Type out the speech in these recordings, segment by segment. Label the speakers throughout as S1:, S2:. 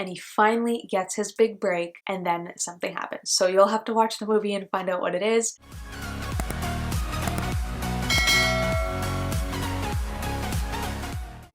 S1: and he finally gets his big break, and then something happens. So you'll have to watch the movie and find out what it is.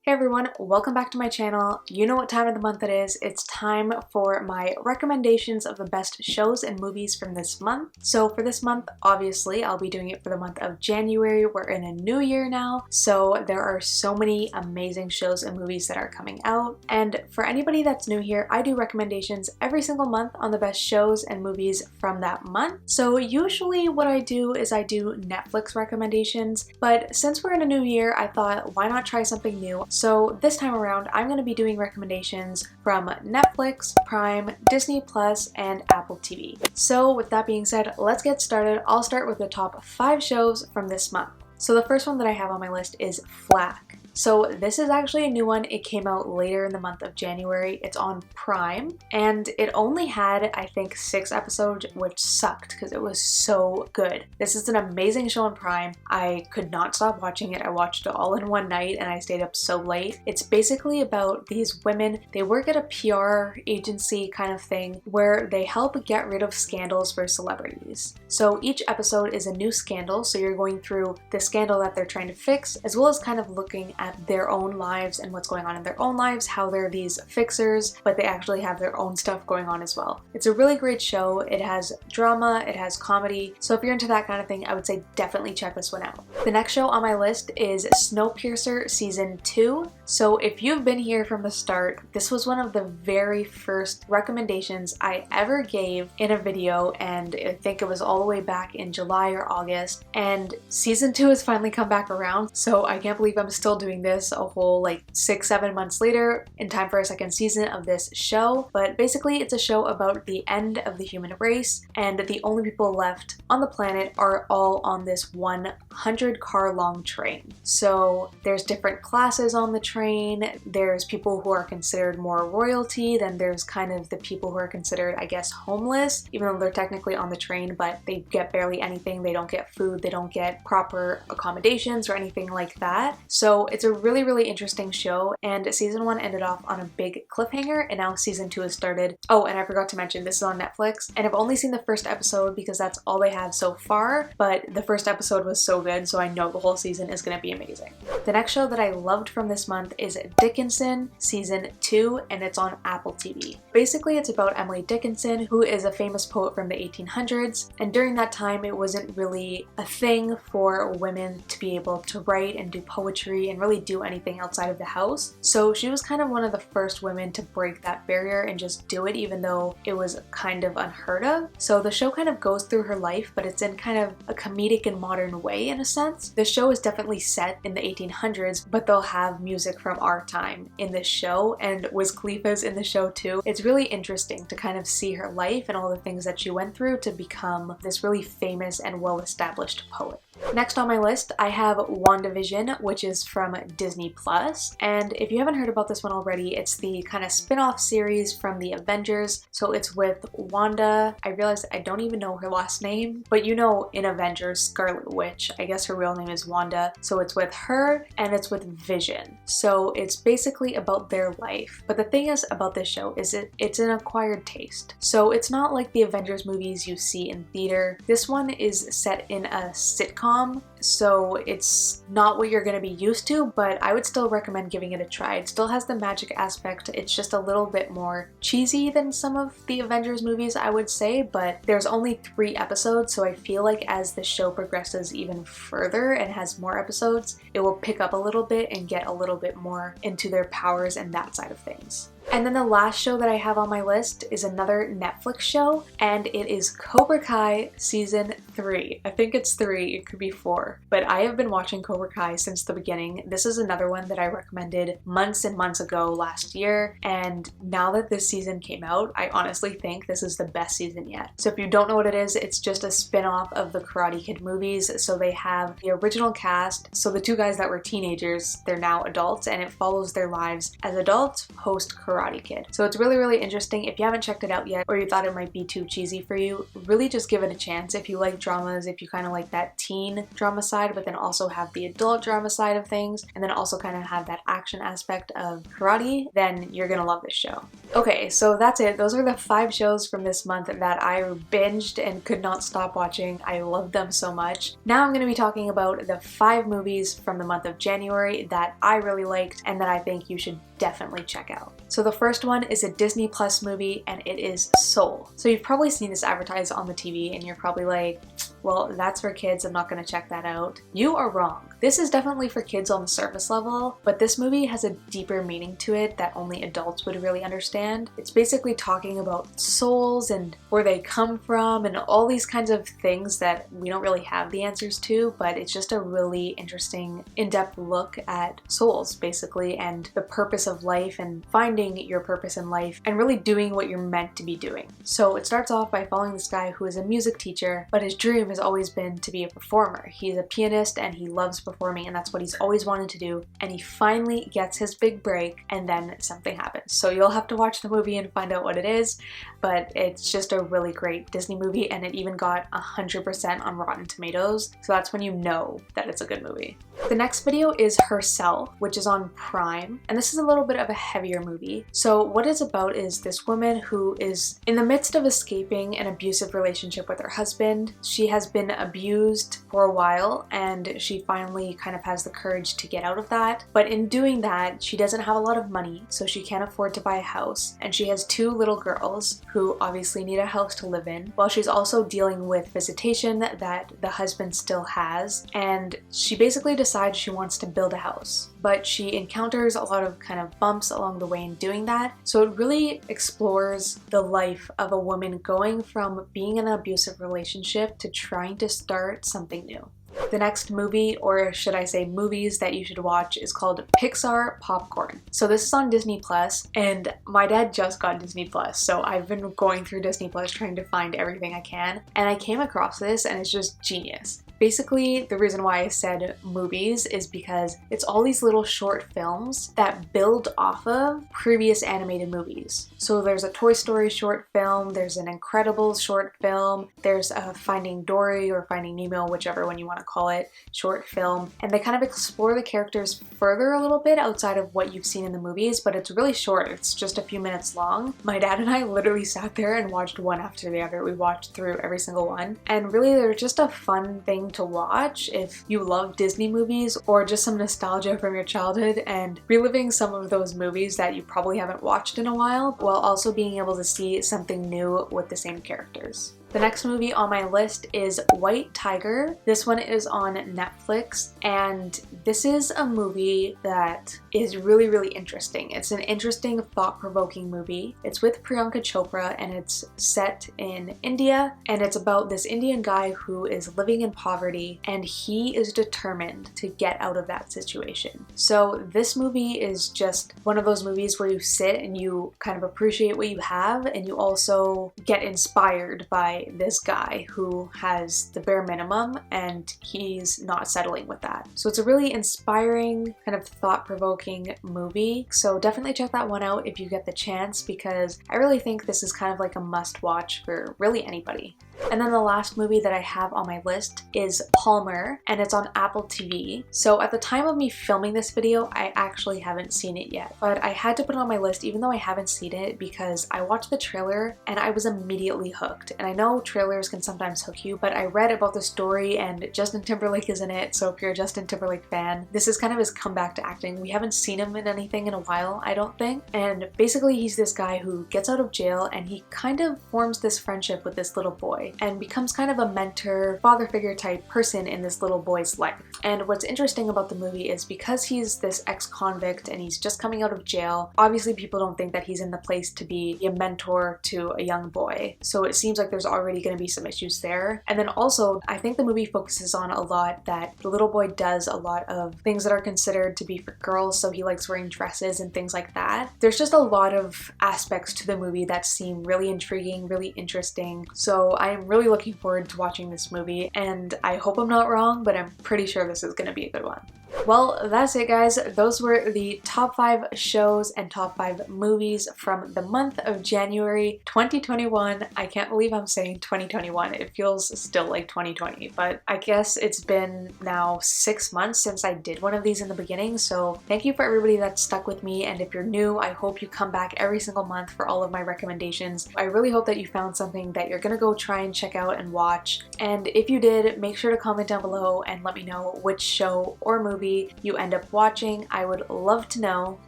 S1: Hey everyone, welcome back to my channel. You know what time of the month it is. It's time for my recommendations of the best shows and movies from this month. So for this month, obviously, I'll be doing it for the month of January. We're in a new year now, so there are so many amazing shows and movies that are coming out. And for anybody that's new here, I do recommendations every single month on the best shows and movies from that month. So usually what I do is I do Netflix recommendations, but since we're in a new year, I thought, why not try something new? So this time around, I'm going to be doing recommendations from Netflix, Prime, Disney Plus, and Apple TV. So with that being said, let's get started. I'll start with the top 5 shows from this month. So the first one that I have on my list is Flack. So this is actually a new one. It came out later in the month of January. It's on Prime, and it only had, I think, 6 episodes, which sucked because it was so good. This is an amazing show on Prime. I could not stop watching it. I watched it all in one night and I stayed up so late. It's basically about these women. They work at a PR agency kind of thing where they help get rid of scandals for celebrities. So each episode is a new scandal. So you're going through the scandal that they're trying to fix, as well as kind of looking at their own lives and what's going on in their own lives, how they're these fixers, but they actually have their own stuff going on as well. It's a really great show. It has drama, it has comedy, so if you're into that kind of thing, I would say definitely check this one out. The next show on my list is Snowpiercer Season 2. So if you've been here from the start, this was one of the very first recommendations I ever gave in a video, and I think it was all the way back in July or August, and Season 2 has finally come back around, so I can't believe I'm still doing this a whole like 6-7 months later in time for a second season of this show. But basically it's a show about the end of the human race, and the only people left on the planet are all on this 100-car long train. So there's different classes on the train. There's people who are considered more royalty, then there's kind of the people who are considered, I guess, homeless, even though they're technically on the train, but they get barely anything. They don't get food, they don't get proper accommodations or anything like that. So it's a really interesting show, and season 1 ended off on a big cliffhanger, and now season 2 has started. Oh, and I forgot to mention, this is on Netflix, and I've only seen the first episode because that's all they have so far, but the first episode was so good, so I know the whole season is going to be amazing. The next show that I loved from this month is Dickinson Season 2, and it's on Apple TV. Basically, it's about Emily Dickinson, who is a famous poet from the 1800s, and during that time, it wasn't really a thing for women to be able to write and do poetry and really do anything outside of the house. So she was kind of one of the first women to break that barrier and just do it, even though it was kind of unheard of. So the show kind of goes through her life, but it's in kind of a comedic and modern way in a sense. The show is definitely set in the 1800s, but they'll have music from our time in this show, and Wiz Khalifa's in the show too. It's really interesting to kind of see her life and all the things that she went through to become this really famous and well-established poet. Next on my list, I have WandaVision, which is from Disney Plus. And if you haven't heard about this one already, it's the kind of spin-off series from the Avengers. So it's with Wanda. I realize I don't even know her last name, but you know in Avengers, Scarlet Witch, I guess her real name is Wanda. So it's with her and it's with Vision. So it's basically about their life. But the thing is about this show is it's an acquired taste. So it's not like the Avengers movies you see in theater. This one is set in a sitcom, so it's not what you're going to be used to, but I would still recommend giving it a try. It still has the magic aspect. It's just a little bit more cheesy than some of the Avengers movies, I would say, but there's only 3 episodes, so I feel like as the show progresses even further and has more episodes, it will pick up a little bit and get a little bit more into their powers and that side of things. And then the last show that I have on my list is another Netflix show, and it is Cobra Kai Season 3. I think it's 3, it could be 4. But I have been watching Cobra Kai since the beginning. This is another one that I recommended months and months ago last year, and now that this season came out, I honestly think this is the best season yet. So if you don't know what it is, it's just a spin-off of the Karate Kid movies. So they have the original cast, so the 2 guys that were teenagers, they're now adults, and it follows their lives as adults post-Karate Karate Kid. So it's really, really interesting. If you haven't checked it out yet, or you thought it might be too cheesy for you, really just give it a chance. If you like dramas, if you kind of like that teen drama side, but then also have the adult drama side of things, and then also kind of have that action aspect of karate, then you're gonna love this show. Okay, so that's it. Those are the 5 shows from this month that I binged and could not stop watching. I loved them so much. Now I'm gonna be talking about the 5 movies from the month of January that I really liked and that I think you should definitely check out. So the first one is a Disney Plus movie, and it is Soul. So you've probably seen this advertised on the TV and you're probably like, well, that's for kids, I'm not gonna check that out. You are wrong. This is definitely for kids on the surface level, but this movie has a deeper meaning to it that only adults would really understand. It's basically talking about souls and where they come from and all these kinds of things that we don't really have the answers to, but it's just a really interesting, in-depth look at souls, basically, and the purpose of life and finding your purpose in life and really doing what you're meant to be doing. So it starts off by following this guy who is a music teacher, but his dream has always been to be a performer. He's a pianist and he loves performing, and that's what he's always wanted to do, and he finally gets his big break, and then something happens. So you'll have to watch the movie and find out what it is, but it's just a really great Disney movie, and it even got 100% on Rotten Tomatoes, so that's when you know that it's a good movie. The next video is Herself, which is on Prime, and this is a little bit of a heavier movie. So what it's about is this woman who is in the midst of escaping an abusive relationship with her husband. She has been abused for a while, and she finally kind of has the courage to get out of that. But in doing that, she doesn't have a lot of money, so she can't afford to buy a house, and she has 2 little girls who obviously need a house to live in, while she's also dealing with visitation that the husband still has, and she basically decides she wants to build a house. But she encounters a lot of kind of bumps along the way in doing that, so it really explores the life of a woman going from being in an abusive relationship to trying to start something new. The next movie, or should I say movies that you should watch, is called Pixar Popcorn. So this is on Disney Plus, and my dad just got Disney Plus, so I've been going through Disney Plus trying to find everything I can, and I came across this and it's just genius. Basically, the reason why I said movies is because it's all these little short films that build off of previous animated movies. So there's a Toy Story short film, there's an Incredibles short film, there's a Finding Dory or Finding Nemo, whichever one you want to call it, short film, and they kind of explore the characters further a little bit outside of what you've seen in the movies, but it's really short. It's just a few minutes long. My dad and I literally sat there and watched one after the other. We watched through every single one, and really they're just a fun thing to watch if you love Disney movies or just some nostalgia from your childhood and reliving some of those movies that you probably haven't watched in a while, while also being able to see something new with the same characters. The next movie on my list is White Tiger. This one is on Netflix, and this is a movie that is really, really interesting. It's an interesting, thought-provoking movie. It's with Priyanka Chopra, and it's set in India, and it's about this Indian guy who is living in poverty, and he is determined to get out of that situation. So this movie is just one of those movies where you sit and you kind of appreciate what you have, and you also get inspired by this guy who has the bare minimum and he's not settling with that. So it's a really inspiring, kind of thought-provoking movie. So definitely check that one out if you get the chance, because I really think this is kind of like a must-watch for really anybody. And then the last movie that I have on my list is Palmer, and it's on Apple TV. So at the time of me filming this video, I actually haven't seen it yet, but I had to put it on my list even though I haven't seen it because I watched the trailer and I was immediately hooked. And I know trailers can sometimes hook you, but I read about the story and Justin Timberlake is in it, so if you're a Justin Timberlake fan, this is kind of his comeback to acting. We haven't seen him in anything in a while, I don't think. And basically he's this guy who gets out of jail and he kind of forms this friendship with this little boy and becomes kind of a mentor, father figure type person in this little boy's life. And what's interesting about the movie is because he's this ex-convict and he's just coming out of jail, obviously people don't think that he's in the place to be a mentor to a young boy. So it seems like there's already going to be some issues there. And then also, I think the movie focuses on a lot that the little boy does a lot of things that are considered to be for girls, so he likes wearing dresses and things like that. There's just a lot of aspects to the movie that seem really intriguing, really interesting. So I'm really looking forward to watching this movie, and I hope I'm not wrong, but I'm pretty sure this is going to be a good one. Well, that's it guys. Those were the top 5 shows and top 5 movies from the month of January 2021. I can't believe I'm saying 2021. It feels still like 2020, but I guess it's been now 6 months since I did one of these in the beginning, so thank you for everybody that stuck with me, and if you're new, I hope you come back every single month for all of my recommendations. I really hope that you found something that you're gonna go try and check out and watch, and if you did, make sure to comment down below and let me know which show or movie you end up watching. I would love to know.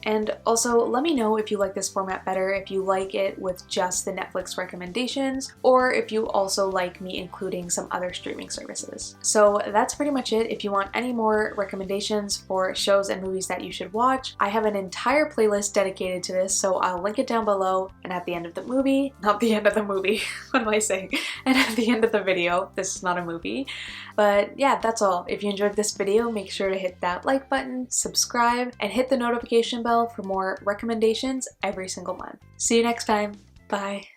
S1: And also let me know if you like this format better, if you like it with just the Netflix recommendations, or if you also like me including some other streaming services. So that's pretty much it. If you want any more recommendations for shows and movies that you should watch, I have an entire playlist dedicated to this, so I'll link it down below, and at the end of the movie, not the end of the movie, what am I saying? And at the end of the video, this is not a movie. But yeah, that's all. If you enjoyed this video, make sure to hit that like button, subscribe, and hit the notification bell for more recommendations every single month. See you next time. Bye.